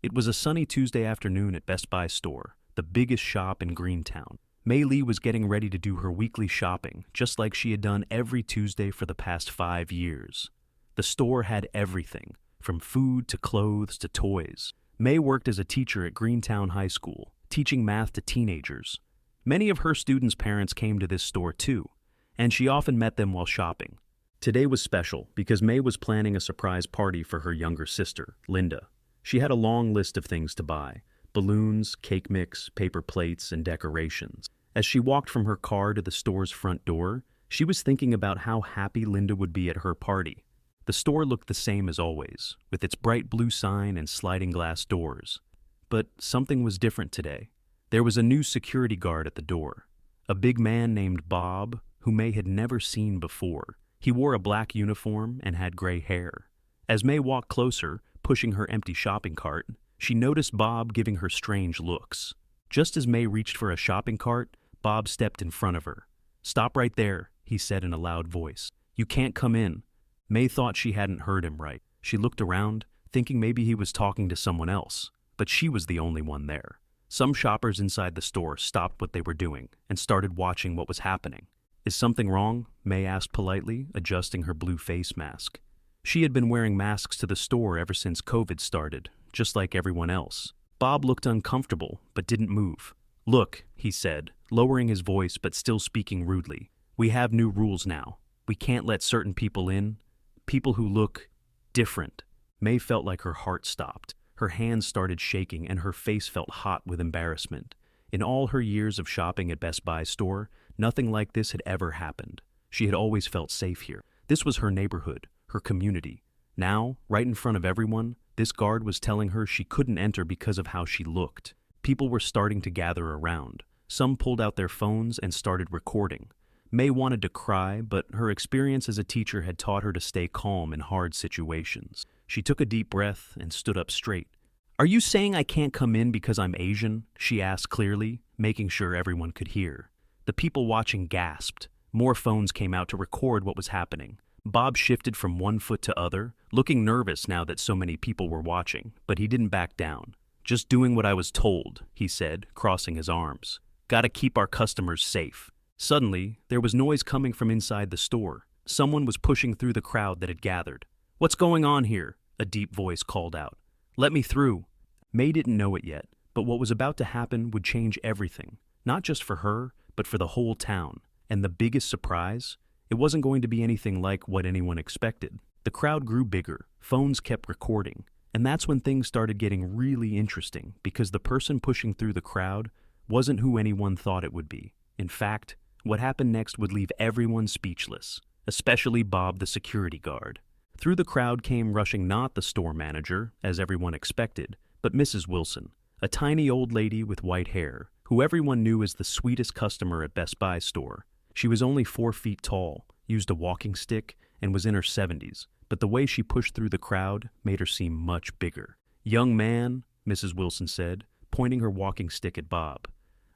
It was a sunny Tuesday afternoon at Best Buy store, the biggest shop in Greentown. Mei Lee was getting ready to do her weekly shopping, just like she had done every Tuesday for the past 5 years. The store had everything, from food to clothes to toys. Mei worked as a teacher at Greentown High School, teaching math to teenagers. Many of her students' parents came to this store too, and she often met them while shopping. Today was special because Mei was planning a surprise party for her younger sister, Linda. She had a long list of things to buy: balloons, cake mix, paper plates, and decorations. As she walked from her car to the store's front door, she was thinking about how happy Linda would be at her party. The store looked the same as always, with its bright blue sign and sliding glass doors. But something was different today. There was a new security guard at the door, a big man named Bob, who Mei had never seen before. He wore a black uniform and had gray hair. As Mei walked closer, pushing her empty shopping cart, she noticed Bob giving her strange looks. Just as Mei reached for a shopping cart, Bob stepped in front of her. "Stop right there," he said in a loud voice. "You can't come in." Mei thought she hadn't heard him right. She looked around, thinking maybe he was talking to someone else, but she was the only one there. Some shoppers inside the store stopped what they were doing and started watching what was happening. "Is something wrong?" Mei asked politely, adjusting her blue face mask. She had been wearing masks to the store ever since COVID started, just like everyone else. Bob looked uncomfortable, but didn't move. "Look," he said, lowering his voice but still speaking rudely. "We have new rules now. We can't let certain people in. People who look different." Mei felt like her heart stopped. Her hands started shaking and her face felt hot with embarrassment. In all her years of shopping at Best Buy store, nothing like this had ever happened. She had always felt safe here. This was her neighborhood, her community. Now, right in front of everyone, this guard was telling her she couldn't enter because of how she looked. People were starting to gather around. Some pulled out their phones and started recording. Mei wanted to cry, but her experience as a teacher had taught her to stay calm in hard situations. She took a deep breath and stood up straight. "Are you saying I can't come in because I'm Asian?" she asked clearly, making sure everyone could hear. The people watching gasped. More phones came out to record what was happening. Bob shifted from one foot to other, looking nervous now that so many people were watching, but he didn't back down. "Just doing what I was told," he said, crossing his arms. "Gotta keep our customers safe." Suddenly, there was noise coming from inside the store. Someone was pushing through the crowd that had gathered. "What's going on here?" a deep voice called out. "Let me through." Mei didn't know it yet, but what was about to happen would change everything, not just for her, but for the whole town. And the biggest surprise? It wasn't going to be anything like what anyone expected. The crowd grew bigger, phones kept recording, and that's when things started getting really interesting, because the person pushing through the crowd wasn't who anyone thought it would be. In fact, what happened next would leave everyone speechless, especially Bob the security guard. Through the crowd came rushing not the store manager, as everyone expected, but Mrs. Wilson, a tiny old lady with white hair, who everyone knew as the sweetest customer at Best Buy store. She was only 4 feet tall, used a walking stick, and was in her 70s, but the way she pushed through the crowd made her seem much bigger. "Young man," Mrs. Wilson said, pointing her walking stick at Bob,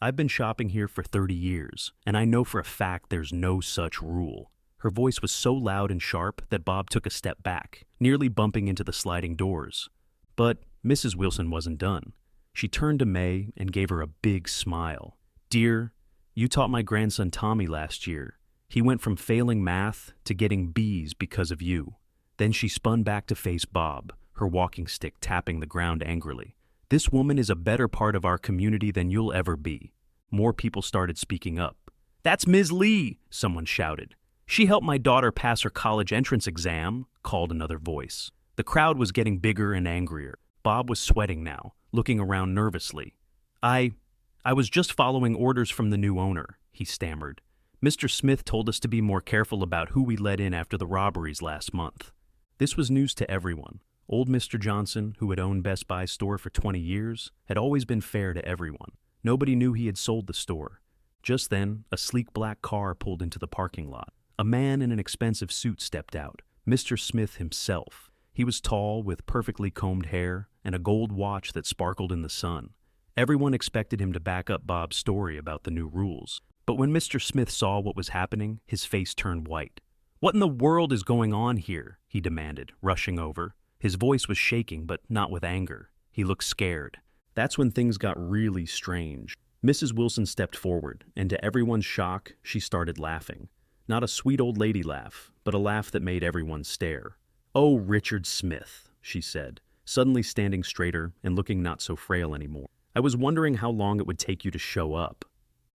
"I've been shopping here for 30 years, and I know for a fact there's no such rule." Her voice was so loud and sharp that Bob took a step back, nearly bumping into the sliding doors. But Mrs. Wilson wasn't done. She turned to Mei and gave her a big smile. "Dear, you taught my grandson Tommy last year. He went from failing math to getting B's because of you." Then she spun back to face Bob, her walking stick tapping the ground angrily. "This woman is a better part of our community than you'll ever be." More people started speaking up. "That's Ms. Lee," someone shouted. "She helped my daughter pass her college entrance exam," called another voice. The crowd was getting bigger and angrier. Bob was sweating now, looking around nervously. I was just following orders from the new owner," he stammered. "Mr. Smith told us to be more careful about who we let in after the robberies last month." This was news to everyone. Old Mr. Johnson, who had owned Best Buy store for 20 years, had always been fair to everyone. Nobody knew he had sold the store. Just then, a sleek black car pulled into the parking lot. A man in an expensive suit stepped out, Mr. Smith himself. He was tall, with perfectly combed hair and a gold watch that sparkled in the sun. Everyone expected him to back up Bob's story about the new rules. But when Mr. Smith saw what was happening, his face turned white. "What in the world is going on here?" he demanded, rushing over. His voice was shaking, but not with anger. He looked scared. That's when things got really strange. Mrs. Wilson stepped forward, and to everyone's shock, she started laughing. Not a sweet old lady laugh, but a laugh that made everyone stare. "Oh, Richard Smith," she said, suddenly standing straighter and looking not so frail anymore. "I was wondering how long it would take you to show up."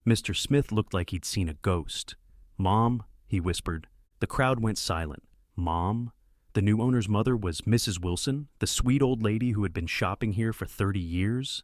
Mr. Smith looked like he'd seen a ghost. "Mom," he whispered. The crowd went silent. Mom? The new owner's mother was Mrs. Wilson, the sweet old lady who had been shopping here for 30 years?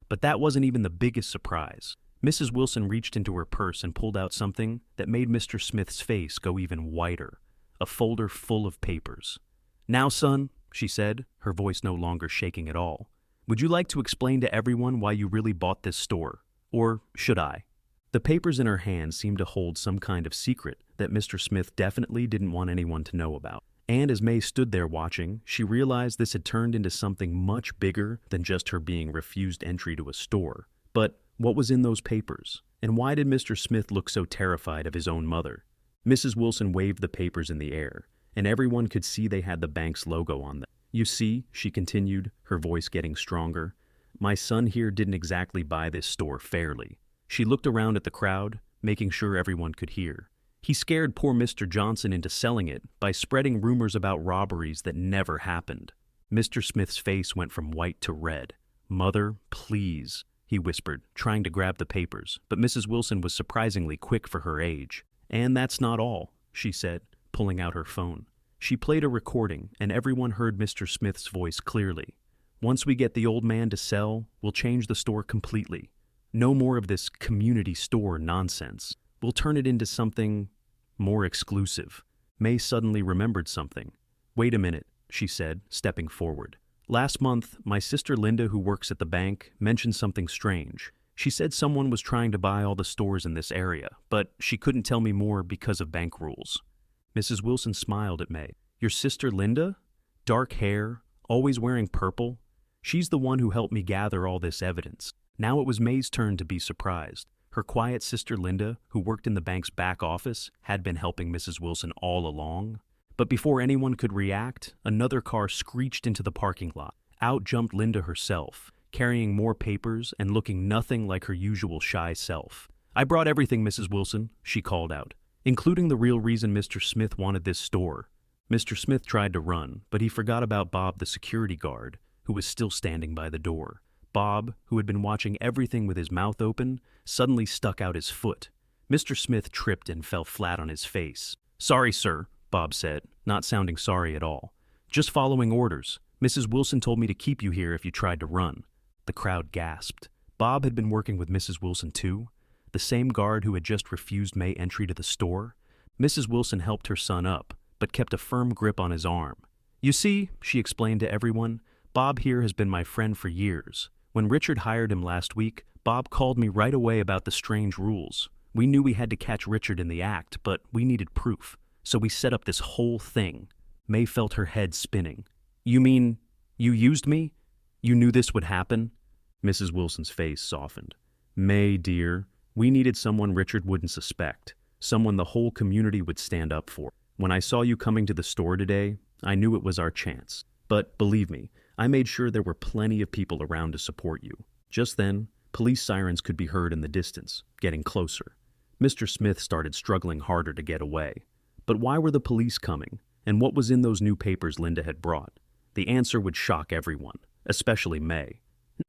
But that wasn't even the biggest surprise. Mrs. Wilson reached into her purse and pulled out something that made Mr. Smith's face go even whiter. A folder full of papers. "Now, son," she said, her voice no longer shaking at all, "would you like to explain to everyone why you really bought this store? Or should I?" The papers in her hand seemed to hold some kind of secret that Mr. Smith definitely didn't want anyone to know about. And as May stood there watching, she realized this had turned into something much bigger than just her being refused entry to a store. But what was in those papers? And why did Mr. Smith look so terrified of his own mother? Mrs. Wilson waved the papers in the air, and everyone could see they had the bank's logo on them. "You see," she continued, her voice getting stronger, "my son here didn't exactly buy this store fairly." She looked around at the crowd, making sure everyone could hear. "He scared poor Mr. Johnson into selling it by spreading rumors about robberies that never happened." Mr. Smith's face went from white to red. "Mother, please," he whispered, trying to grab the papers, but Mrs. Wilson was surprisingly quick for her age. "And that's not all," she said, pulling out her phone. She played a recording, and everyone heard Mr. Smith's voice clearly. "Once we get the old man to sell, we'll change the store completely. No more of this community store nonsense. We'll turn it into something more exclusive." May suddenly remembered something. "Wait a minute," she said, stepping forward. "Last month, my sister Linda, who works at the bank, mentioned something strange. She said someone was trying to buy all the stores in this area, but she couldn't tell me more because of bank rules." Mrs. Wilson smiled at May. "Your sister Linda? Dark hair, always wearing purple? She's the one who helped me gather all this evidence." Now it was May's turn to be surprised. Her quiet sister Linda, who worked in the bank's back office, had been helping Mrs. Wilson all along. But before anyone could react, another car screeched into the parking lot. Out jumped Linda herself, carrying more papers and looking nothing like her usual shy self. "I brought everything, Mrs. Wilson," she called out, "including the real reason Mr. Smith wanted this store." Mr. Smith tried to run, but he forgot about Bob, the security guard, who was still standing by the door. Bob, who had been watching everything with his mouth open, suddenly stuck out his foot. Mr. Smith tripped and fell flat on his face. "Sorry, sir," Bob said, not sounding sorry at all. "Just following orders. Mrs. Wilson told me to keep you here if you tried to run." The crowd gasped. Bob had been working with Mrs. Wilson too? The same guard who had just refused May entry to the store? Mrs. Wilson helped her son up, but kept a firm grip on his arm. "You see," she explained to everyone, "Bob here has been my friend for years. When Richard hired him last week, Bob called me right away about the strange rules. We knew we had to catch Richard in the act, but we needed proof. So we set up this whole thing." May felt her head spinning. "You mean, you used me? You knew this would happen?" Mrs. Wilson's face softened. "May, dear, we needed someone Richard wouldn't suspect, someone the whole community would stand up for. When I saw you coming to the store today, I knew it was our chance. But believe me, I made sure there were plenty of people around to support you." Just then, police sirens could be heard in the distance, getting closer. Mr. Smith started struggling harder to get away. But why were the police coming? And what was in those new papers Linda had brought? The answer would shock everyone, especially May.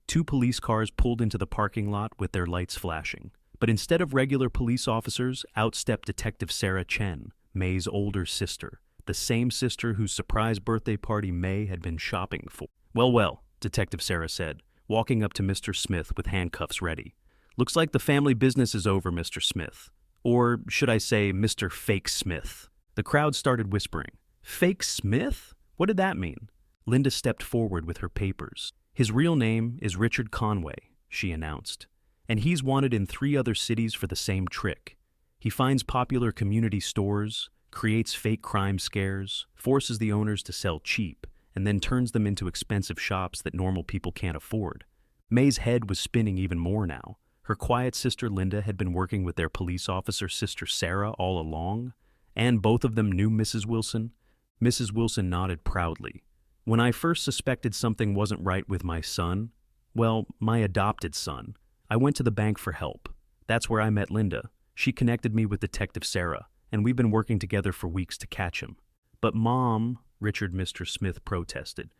Two police cars pulled into the parking lot with their lights flashing. But instead of regular police officers, out stepped Detective Sarah Chen, May's older sister, the same sister whose surprise birthday party May had been shopping for. "Well, well," Detective Sarah said, walking up to Mr. Smith with handcuffs ready. "Looks like the family business is over, Mr. Smith. Or should I say, Mr. Fake Smith?" The crowd started whispering. "Fake Smith? What did that mean?" Linda stepped forward with her papers. "His real name is Richard Conway," she announced, "and he's wanted in 3 other cities for the same trick. He finds popular community stores, creates fake crime scares, forces the owners to sell cheap, and then turns them into expensive shops that normal people can't afford." May's head was spinning even more now. Her quiet sister Linda had been working with their police officer sister Sarah all along, and both of them knew Mrs. Wilson. Mrs. Wilson nodded proudly. When I first suspected something wasn't right with my son, well, my adopted son, I went to the bank for help. That's where I met Linda. She connected me with Detective Sarah, and we've been working together for weeks to catch him. But Mom, Richard Mr. Smith protested,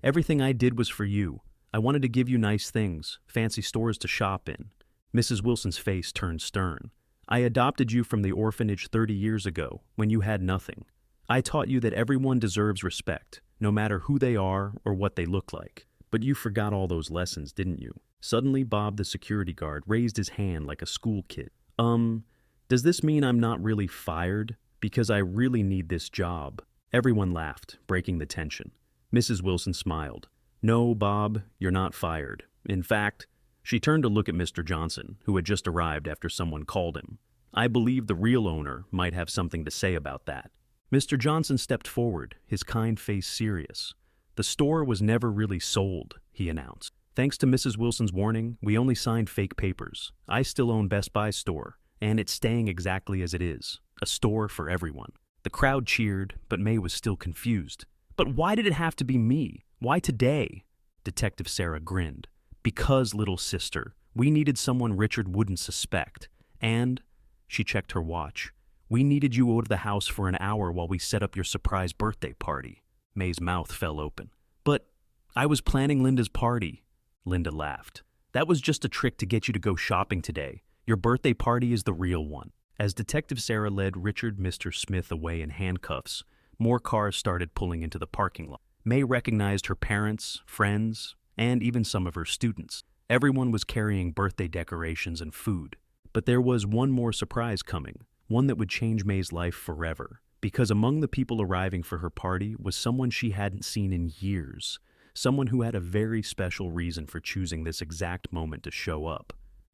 everything I did was for you. I wanted to give you nice things, fancy stores to shop in. Mrs. Wilson's face turned stern. I adopted you from the orphanage 30 years ago, when you had nothing. I taught you that everyone deserves respect, no matter who they are or what they look like. But you forgot all those lessons, didn't you? Suddenly, Bob the security guard raised his hand like a school kid. Does this mean I'm not really fired? Because I really need this job. Everyone laughed, breaking the tension. Mrs. Wilson smiled. No, Bob, you're not fired. In fact, she turned to look at Mr. Johnson, who had just arrived after someone called him. I believe the real owner might have something to say about that. Mr. Johnson stepped forward, his kind face serious. The store was never really sold, he announced. Thanks to Mrs. Wilson's warning, we only signed fake papers. I still own Best Buy's store, and it's staying exactly as it is, a store for everyone. The crowd cheered, but May was still confused. But why did it have to be me? Why today? Detective Sarah grinned. Because, little sister, we needed someone Richard wouldn't suspect. And, she checked her watch, we needed you out of the house for an hour while we set up your surprise birthday party. May's mouth fell open. But I was planning Linda's party. Linda laughed. That was just a trick to get you to go shopping today. Your birthday party is the real one. As Detective Sarah led Richard Mr. Smith away in handcuffs, more cars started pulling into the parking lot. May recognized her parents, friends, and even some of her students. Everyone was carrying birthday decorations and food. But there was one more surprise coming, one that would change May's life forever. Because among the people arriving for her party was someone she hadn't seen in years, someone who had a very special reason for choosing this exact moment to show up.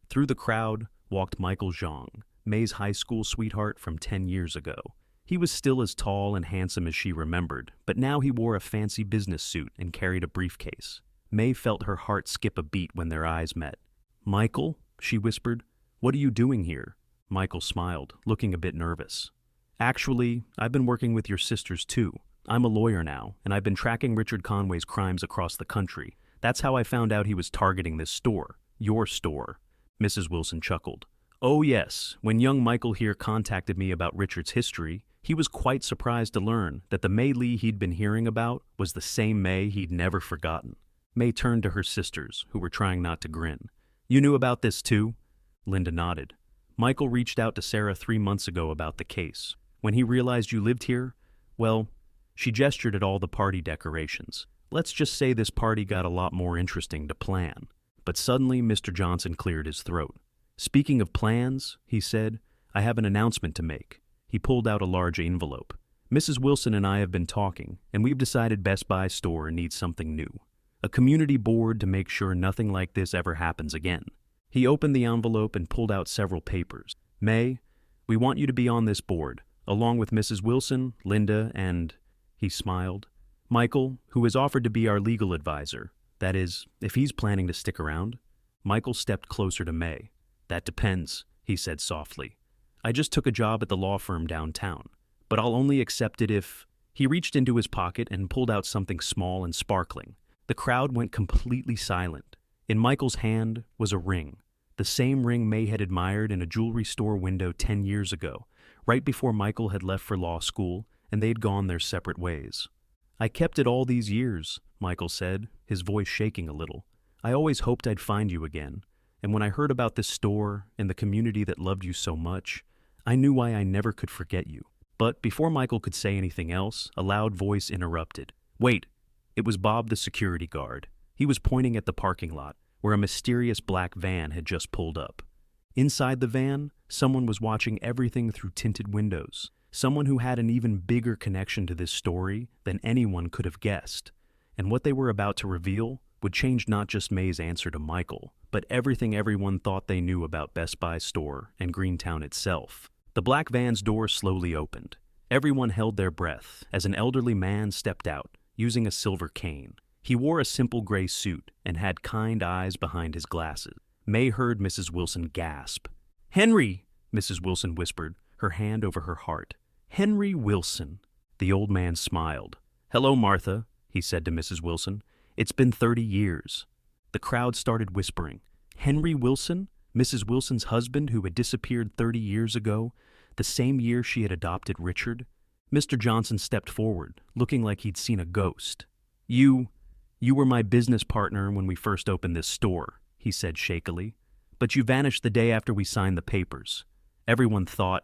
Through the crowd walked Michael Zhang, May's high school sweetheart from 10 years ago. He was still as tall and handsome as she remembered, but now he wore a fancy business suit and carried a briefcase. May felt her heart skip a beat when their eyes met. Michael, she whispered, what are you doing here? Michael smiled, looking a bit nervous. Actually, I've been working with your sisters too. I'm a lawyer now, and I've been tracking Richard Conway's crimes across the country. That's how I found out he was targeting this store, your store. Mrs. Wilson chuckled. Oh yes, when young Michael here contacted me about Richard's history, he was quite surprised to learn that the May Lee he'd been hearing about was the same May he'd never forgotten. May turned to her sisters, who were trying not to grin. You knew about this too? Linda nodded. Michael reached out to Sarah 3 months ago about the case. When he realized you lived here, well, she gestured at all the party decorations. Let's just say this party got a lot more interesting to plan. But suddenly Mr. Johnson cleared his throat. Speaking of plans, he said, I have an announcement to make. He pulled out a large envelope. Mrs. Wilson and I have been talking, and we've decided Best Buy store needs something new. A community board to make sure nothing like this ever happens again. He opened the envelope and pulled out several papers. May, we want you to be on this board, along with Mrs. Wilson, Linda, and, he smiled, Michael, who has offered to be our legal advisor. That is, if he's planning to stick around. Michael stepped closer to May. That depends, he said softly. I just took a job at the law firm downtown, but I'll only accept it if... He reached into his pocket and pulled out something small and sparkling. The crowd went completely silent. In Michael's hand was a ring, the same ring May had admired in a jewelry store window 10 years ago, right before Michael had left for law school and they'd gone their separate ways. I kept it all these years, Michael said, his voice shaking a little. I always hoped I'd find you again, and when I heard about this store and the community that loved you so much, I knew why I never could forget you. But before Michael could say anything else, a loud voice interrupted. Wait! It was Bob the security guard. He was pointing at the parking lot, where a mysterious black van had just pulled up. Inside the van, someone was watching everything through tinted windows. Someone who had an even bigger connection to this story than anyone could have guessed. And what they were about to reveal would change not just May's answer to Michael, but everything everyone thought they knew about Best Buy store and Greentown itself. The black van's door slowly opened. Everyone held their breath as an elderly man stepped out, using a silver cane. He wore a simple gray suit and had kind eyes behind his glasses. May heard Mrs. Wilson gasp. Henry, Mrs. Wilson whispered, her hand over her heart. Henry Wilson. The old man smiled. Hello, Martha, he said to Mrs. Wilson. "It's been 30 years." The crowd started whispering. Henry Wilson, Mrs. Wilson's husband who had disappeared 30 years ago, the same year she had adopted Richard? Mr. Johnson stepped forward, looking like he'd seen a ghost. You were my business partner when we first opened this store," he said shakily. "But you vanished the day after we signed the papers. Everyone thought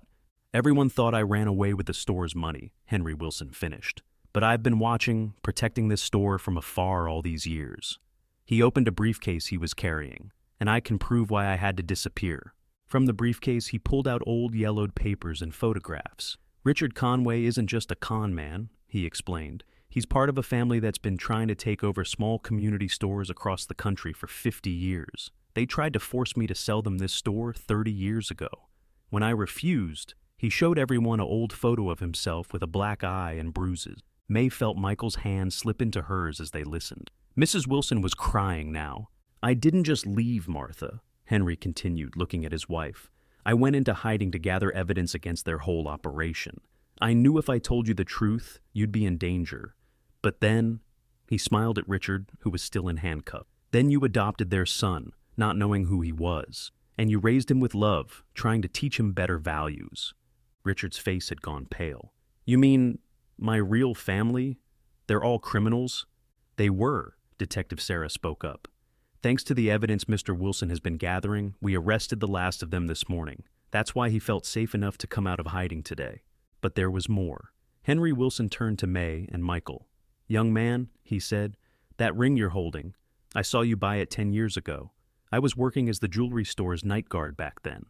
I ran away with the store's money," Henry Wilson finished. "But I've been watching, protecting this store from afar all these years." He opened a briefcase he was carrying, "and I can prove why I had to disappear." From the briefcase, he pulled out old yellowed papers and photographs. "Richard Conway isn't just a con man," he explained. "He's part of a family that's been trying to take over small community stores across the country for 50 years. They tried to force me to sell them this store 30 years ago. When I refused, he showed everyone an old photo of himself with a black eye and bruises." May felt Michael's hand slip into hers as they listened. Mrs. Wilson was crying now. "I didn't just leave, Martha," Henry continued, looking at his wife. "I went into hiding to gather evidence against their whole operation. I knew if I told you the truth, you'd be in danger. But then," he smiled at Richard, who was still in handcuffs, "then you adopted their son, not knowing who he was, and you raised him with love, trying to teach him better values." Richard's face had gone pale. "You mean my real family? They're all criminals?" "They were," Detective Sarah spoke up. "Thanks to the evidence Mr. Wilson has been gathering, we arrested the last of them this morning. That's why he felt safe enough to come out of hiding today. But there was more." Henry Wilson turned to May and Michael. "Young man," he said, "that ring you're holding, I saw you buy it 10 years ago. I was working as the jewelry store's night guard back then.